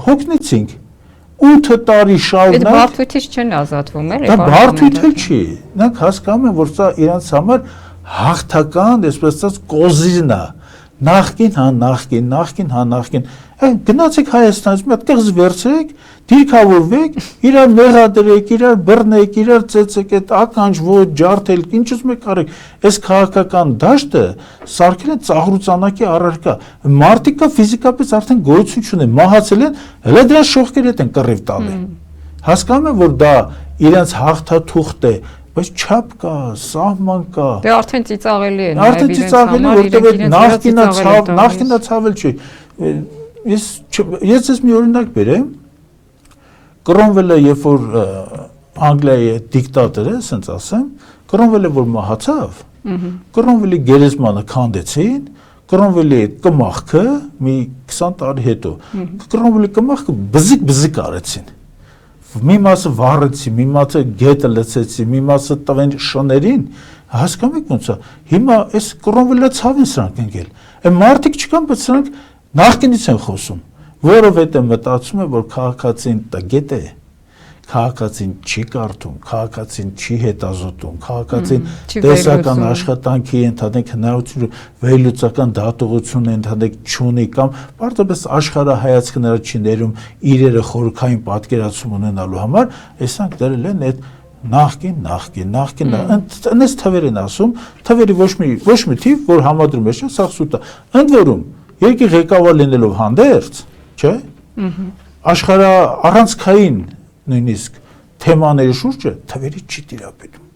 հոգնեցինք 8 տարի շարունակ։ Այդ բարդությունից չեն ազատվում, էլի։ Դա բարդություն չի։ Նրանք հասկանում են, որ սա իրենց համար հաղթական, այսպես ասած, կոզիրն է։ Նախկին։ Գնացեք Հայաստանից, մի հատ կղզ վերցրեք, դիրքավորվեք, իրար մեղադրեք, իրար բռնեք, իրար ծեծեք, այդ ականջ ոչ ջարդել, ինչ ուզում եք արեք։ Այս քաղաքական դաշտը սարքել են ծաղրուծանակի առարկա։ Մարդիկա ֆիզիկապես արդեն գոյություն չունեն, մահացել են, հələ դրա շողքերի հետ են կռիվ տալի։ Հասկանում են, որ դա իրենց հաղթաթուղթ է, բայց չափ կա, սահման կա։ Դե արդեն ծիծաղելի է, արդեն ծիծաղելի, որտեղ նախկինը ցավել չի։ Ես մի օրինակ բերեմ, Կրոմվելը, երբ որ Անգլիայի դիկտատորը, ասենց ասեմ, Կրոմվելը որ մահացավ, Կրոմվելի գերեզմանը քանդեցին, Կրոմվելի կմախքը մի 20 տարի հետո, Կրոմվելի կմախքը բզիկ արեցին։ Մի մասը վառեցի, մի մասը գետը լցեցի, մի մասը տվեն շներին, հասկանում եք ոնց է։ Հիմա այս Կրոմվելը ցավ են սրանք ընկել։ Այն մարդիկ չկան, բայց սրանք նախկինից են խոսում, որովհետև մտածում են, որ քաղաքացին տգետ է, քաղաքացին չի կարդում, քաղաքացին չի հետազոտում, քաղաքացին տեսական աշխատանքի ընդհանրեք հնարավորություն, վերլուծական դատողություն ընդհանրեք չունի կամ պարզապես աշխարհայացքը նրա չի ներում իրերը խորքային պատկերացում ունենալու համար, այսանք դրել են այդ նախկին, այնպես թվեր են ասում, թվերի ոչ մի թիվ, որ համադրում է, սա սուտ է, ընդ որում երկրի ղեկավար լինելով հանդերձ, չէ՞, աշխարհ առանցքային նույնիսկ թեմաների շուրջը թվերի չի տիրապետում։